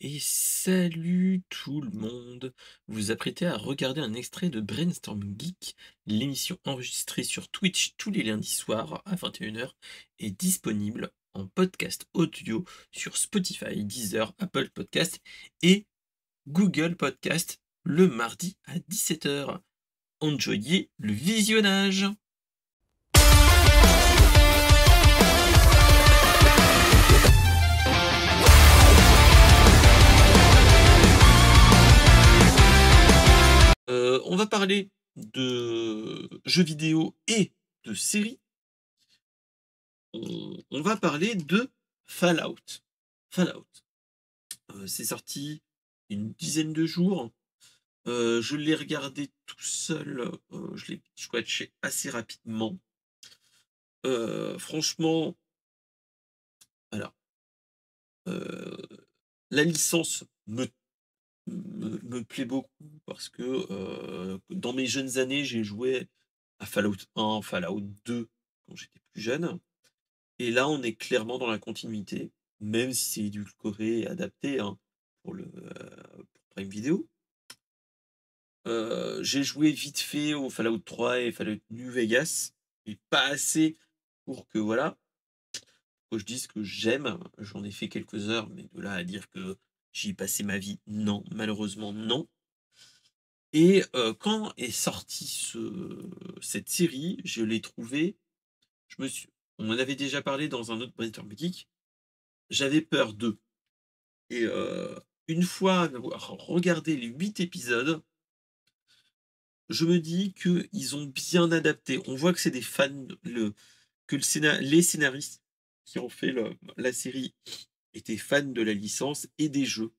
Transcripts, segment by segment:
Et salut tout le monde! Vous vous apprêtez à regarder un extrait de Brainstorm Geek, l'émission enregistrée sur Twitch tous les lundis soirs à 21 h est disponible en podcast audio sur Spotify, Deezer, Apple Podcast et Google Podcast le mardi à 17 h. Enjoyez le visionnage! On va parler de jeux vidéo et de séries. On va parler de Fallout. Fallout, c'est sorti une dizaine de jours. Je l'ai regardé tout seul, je l'ai watché assez rapidement. Franchement, alors, heu, la licence me plaît beaucoup parce que, dans mes jeunes années, j'ai joué à Fallout 1, Fallout 2 quand j'étais plus jeune. Et là, on est clairement dans la continuité, même si c'est édulcoré et adapté, hein, pour Prime Video. J'ai joué vite fait au Fallout 3 et Fallout New Vegas, et pas assez pour que voilà, que je dise que j'aime. J'en ai fait quelques heures, mais de là à dire que j'y ai passé ma vie, non, malheureusement non. Et quand est sortie cette série, je l'ai trouvée je me suis on en avait déjà parlé dans un autre Brainstorm Geek, j'avais peur d'eux. Et une fois avoir regardé les 8 épisodes, je me dis qu'ils ont bien adapté. On voit que c'est des fans, les scénaristes qui ont fait la série étaient fans de la licence et des jeux.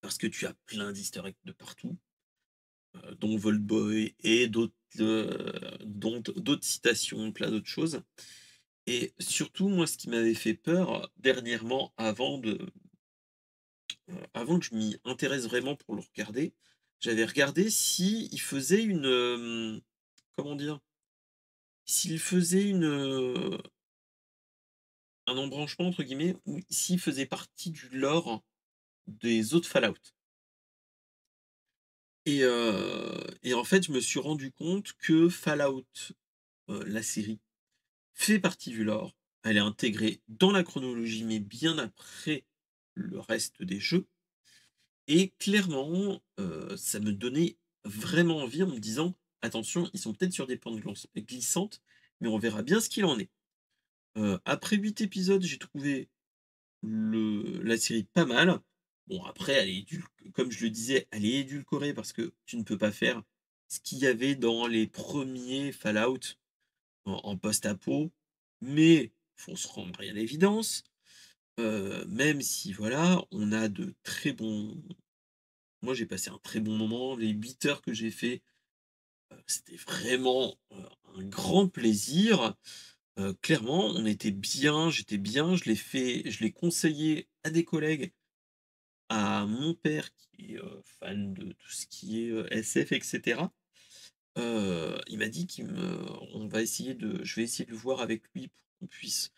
Parce que tu as plein d'easter eggs de partout, dont Voltboy et d'autres citations, plein d'autres choses. Et surtout, moi, ce qui m'avait fait peur dernièrement, avant que je m'y intéresse vraiment pour le regarder, j'avais regardé si il faisait comment dire? S'il faisait un «embranchement» entre guillemets, ou s'il faisait partie du lore des autres Fallout. Et en fait, je me suis rendu compte que Fallout, la série, fait partie du lore. Elle est intégrée dans la chronologie, mais bien après le reste des jeux. Et clairement, ça me donnait vraiment envie en me disant: «Attention, ils sont peut-être sur des pentes glissantes, mais on verra bien ce qu'il en est». Après 8 épisodes, j'ai trouvé la série pas mal. Bon, après elle est comme je le disais, elle est édulcorée parce que tu ne peux pas faire ce qu'il y avait dans les premiers Fallout en post-apo, mais faut se rendre à l'évidence, même si voilà, on a de très bons moi, j'ai passé un très bon moment. Les 8 heures que j'ai fait, c'était vraiment, un grand plaisir. Clairement, on était bien, j'étais bien. Je l'ai conseillé à des collègues, à mon père qui est, fan de tout ce qui est, SF et cetera. Il m'a dit qu'il me on va essayer de je vais essayer de voir avec lui pour qu'on puisse,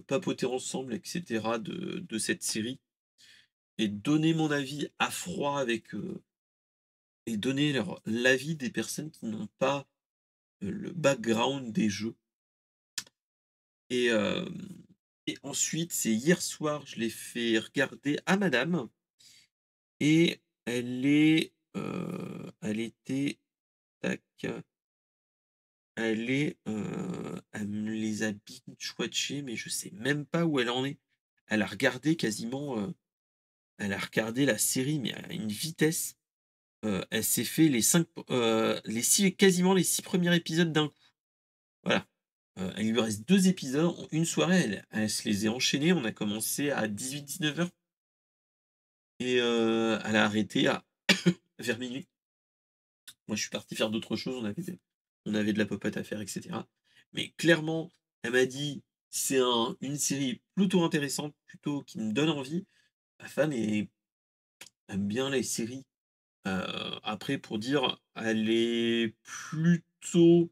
papoter ensemble et cetera de cette série et donner mon avis à froid et donner l'avis des personnes qui n'ont pas, le background des jeux. Et hem et ensuite, c'est hier soir, je l'ai fait regarder à madame, et elle était tac, elle me les a binge watchées, mais je sais même pas où elle en est. Elle a regardé quasiment, elle a regardé la série, mais à une vitesse. Elle s'est fait les 6 quasiment les 6 premiers épisodes d'un coup. Voilà. Il lui reste 2 épisodes. En une soirée, elle se les est enchaînés. On a commencé à 18-19 h et elle a arrêté à vers minuit. Moi, je suis parti faire d'autres choses. On avait de la popote à faire et cetera. Mais clairement, elle m'a dit: «C'est une série plutôt intéressante, plutôt qui me donne envie». Ma femme aime bien les séries. Après pour dire, elle est plutôt,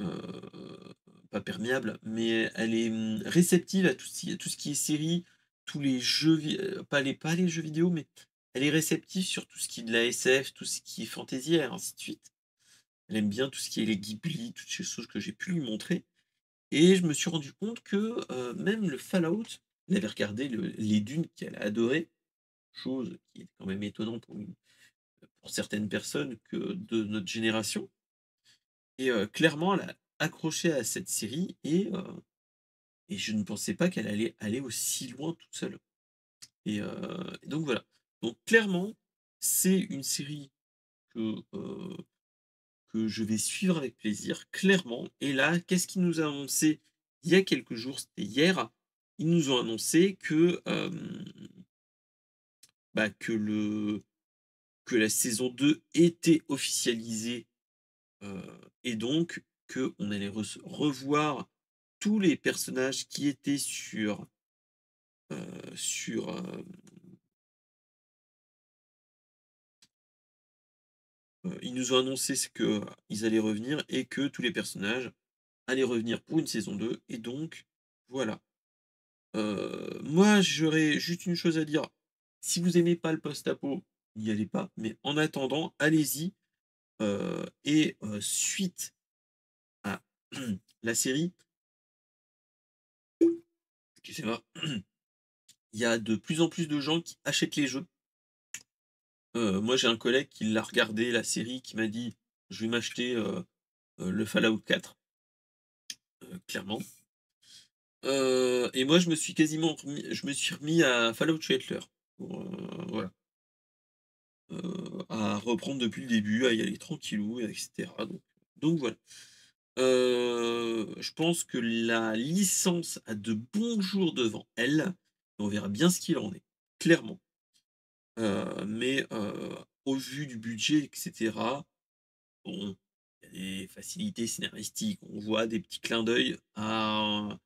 heu, pas perméable, mais elle est, réceptive à tout ce qui est série. tous les jeux pas les jeux vidéo, mais elle est réceptive sur tout ce qui est de la SF, tout ce qui est fantasy et ainsi de suite. Elle aime bien tout ce qui est les Ghibli, toutes ces choses que j'ai pu lui montrer et je me suis rendu compte que, même le Fallout, elle avait regardé les Dunes qu'elle a adoré, chose qui est quand même étonnante pour certaines personnes que de notre génération et clairement elle a accroché à cette série et je ne pensais pas qu'elle allait aller aussi loin toute seule et donc voilà. Donc clairement, c'est une série que, heu que je vais suivre avec plaisir, clairement. Et là, qu'est-ce qu'ils nous a annoncé il y a quelques jours? C'était hier. Ils nous ont annoncé que, bah, que la saison 2 était officialisée, heu et donc qu'on allait revoir tous les personnages qui étaient sur, ils nous ont annoncé ce qu'ils allaient revenir et que tous les personnages allaient revenir pour une saison 2 et donc voilà. Moi, j'aurais juste une chose à dire. Si vous aimez pas le post-apo, n'y allez pas, mais en attendant, allez-y, suite à la série, excusez-moi, il y a de plus en plus de gens qui achètent les jeux. Moi, j'ai un collègue qui l'a regardé la série, qui m'a dit: «Je vais m'acheter, le Fallout 4», clairement. Et moi, je me suis remis à Fallout Shelter pour, voilà. À reprendre depuis le début, à y aller tranquillou et cetera, donc voilà. Je pense que la licence a de bons jours devant elle, on verra bien ce qu'il en est, clairement. Mais au vu du budget et cetera, bon, il y a des facilités scénaristiques, on voit des petits clins d'œil à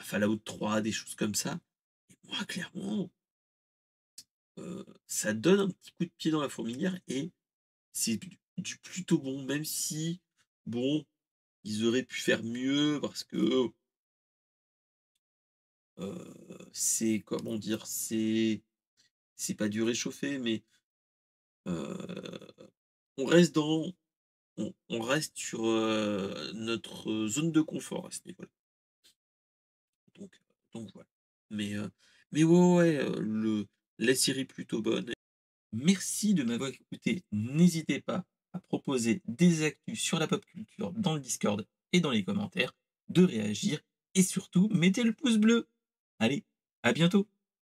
Fallout 3, des choses comme ça et moi clairement, ça donne un petit coup de pied dans la fourmilière et c'est du plutôt bon, même si, bon, ils auraient pu faire mieux parce que, c'est comment dire? C'est pas du réchauffé, mais, heu, on reste dans on reste sur, notre zone de confort à ce niveau-là. Donc donc voilà. Mais ouais, ouais, la série est plutôt bonne. Merci de m'avoir écouté. N'hésitez pas à proposer des actus sur la pop culture dans le Discord et dans les commentaires, de réagir et surtout mettez le pouce bleu. Allez, à bientôt.